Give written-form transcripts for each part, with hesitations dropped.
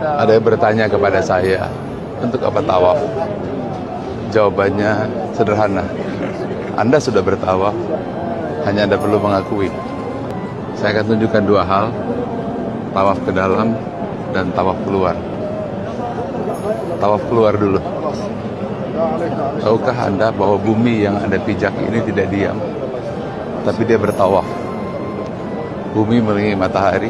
Ada yang bertanya kepada saya, untuk apa tawaf? Jawabannya sederhana. Anda sudah bertawaf, hanya Anda perlu mengakui. Saya akan tunjukkan dua hal, tawaf ke dalam dan tawaf keluar. Tawaf keluar dulu. Tahukah Anda bahwa bumi yang Anda pijak ini tidak diam, tapi dia bertawaf. Bumi mengelilingi matahari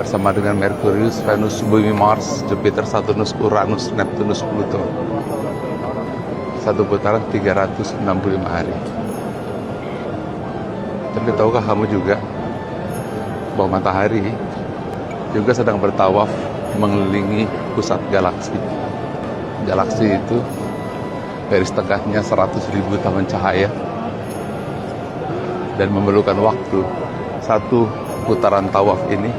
bersama dengan Merkurius, Venus, Bumi, Mars, Jupiter, Saturnus, Uranus, Neptunus, Pluto. Satu putaran 365 hari. Tapi tahukah kamu juga bahwa matahari juga sedang bertawaf mengelilingi pusat galaksi. Galaksi itu garis tengahnya 100.000 tahun cahaya dan memerlukan waktu satu putaran tawaf ini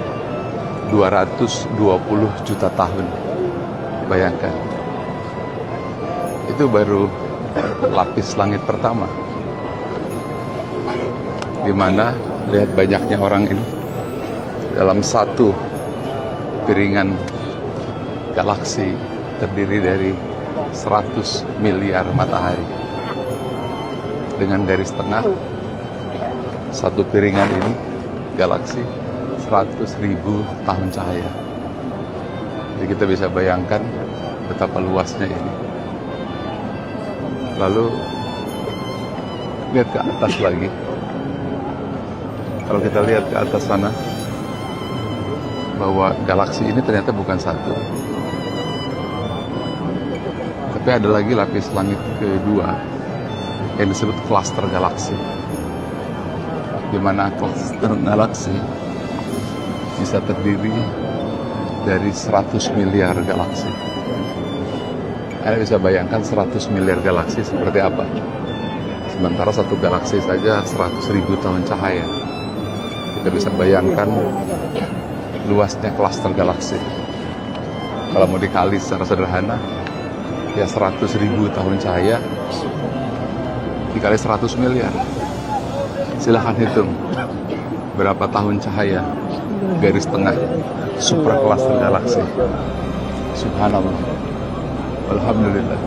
220 juta tahun. Bayangkan, itu baru lapis langit pertama, di mana lihat banyaknya orang ini dalam satu piringan galaksi terdiri dari 100 miliar matahari. Dengan garis tengah satu piringan ini galaksi 100.000 tahun cahaya. Jadi kita bisa bayangkan betapa luasnya ini. Lalu lihat ke atas lagi. Kalau kita lihat ke atas sana, bahwa galaksi ini ternyata bukan satu, tapi ada lagi lapis langit kedua yang disebut klaster galaksi, di mana klaster galaksi bisa terdiri dari 100 miliar galaksi. Anda bisa bayangkan 100 miliar galaksi seperti apa. Sementara satu galaksi saja 100.000 tahun cahaya. Kita bisa bayangkan luasnya klaster galaksi. Kalau mau dikali secara sederhana, ya 100.000 tahun cahaya dikali 100 miliar. Silahkan hitung berapa tahun cahaya garis tengah super cluster galaksi. Subhanallah, alhamdulillah,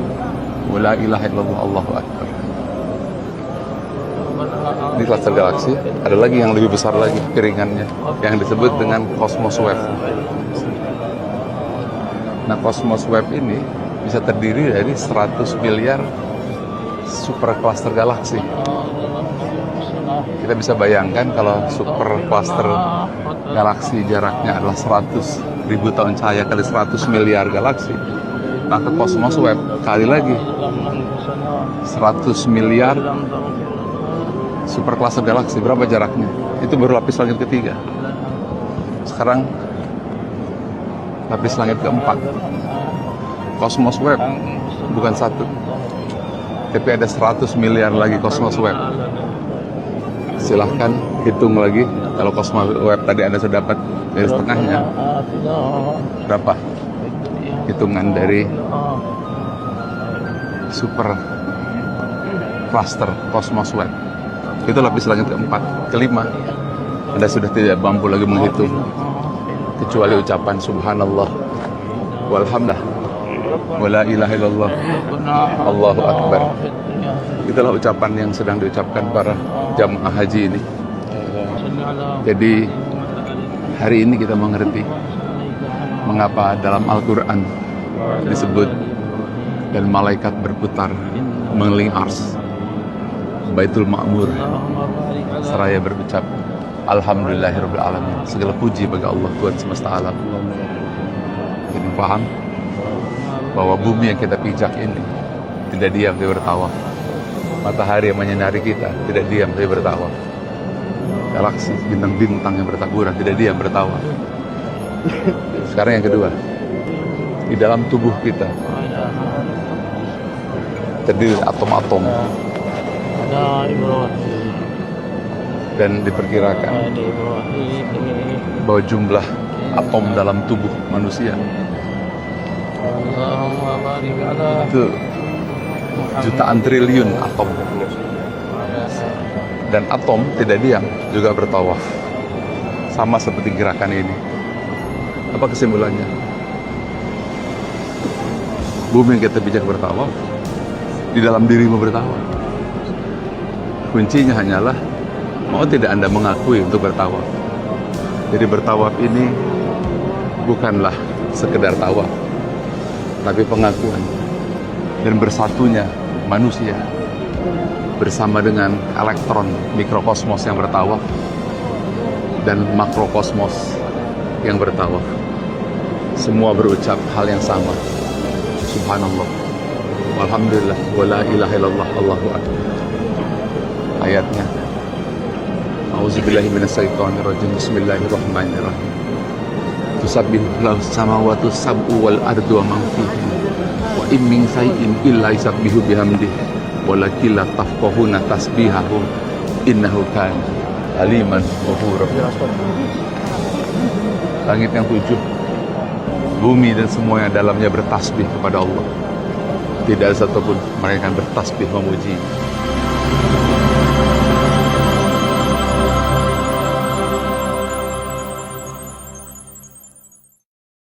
wala ilaha illallah, Allahu akbar. Ini cluster galaksi. Ada lagi yang lebih besar lagi piringannya, yang disebut dengan Cosmos Web. Nah, Cosmos Web ini bisa terdiri dari 100 miliar super cluster galaksi. Kita bisa bayangkan kalau super cluster galaksi jaraknya adalah 100.000 tahun cahaya kali 100 miliar galaksi, maka Cosmos Web kali lagi 100 miliar super cluster galaksi. Berapa jaraknya? Itu baru lapis langit ketiga. Sekarang lapis langit keempat. Cosmos Web bukan satu, tapi ada 100 miliar lagi Cosmos Web. Silahkan hitung lagi. Kalau Cosmos Web tadi Anda sudah dapat garis tengahnya, berapa hitungan dari super cluster Cosmos Web? Itu lapis langit keempat. Kelima, Anda sudah tidak mampu lagi menghitung kecuali ucapan subhanallah walhamdulillah wala ilaha illallah Allahu akbar. Itulah ucapan yang sedang diucapkan para jamaah haji ini. Jadi hari ini kita mengerti mengapa dalam Al-Quran disebut dan malaikat berputar mengelilingi ars Baitul Ma'mur seraya berucap alhamdulillahirabbil alamin. Segala puji bagi Allah, Tuhan semesta alam. Jadi paham bahwa bumi yang kita pijak ini tidak diam, dia bertawaf. Matahari yang menyinari kita tidak diam, dia bertawaf. Galaksi, bintang-bintang yang bertaburan tidak diam, bertawaf. Sekarang yang kedua, di dalam tubuh kita terdiri atom-atom, dan diperkirakan bahwa jumlah atom dalam tubuh manusia itu jutaan triliun atom. Dan atom tidak diam, juga bertawaf. Sama seperti gerakan ini. Apa kesimpulannya? Bumi yang kita bijak bertawaf, di dalam dirimu bertawaf. Kuncinya hanyalah mau tidak Anda mengakui untuk bertawaf. Jadi bertawaf ini bukanlah sekedar tawaf, tapi pengakuan dan bersatunya manusia bersama dengan elektron mikrokosmos yang bertawaf dan makrokosmos yang bertawaf. Semua berucap hal yang sama. Subhanallah, walhamdulillah, wala ilaha illallah, Allahu akbar. Ayatnya, A'udzubillahi minasyaitonirrajim, bismillahirrahmanirrahim. Tusabbihu lahu samawati sab'u wal ardu wa man fihin wa in min shay'in illa yusabbihu bihamdihi walakin la tafqahuna tasbihahum innahu kana aliman ghafura. Langit yang 7, bumi dan semua yang dalamnya bertasbih kepada Allah. Tidak ada satupun mereka yang bertasbih memuji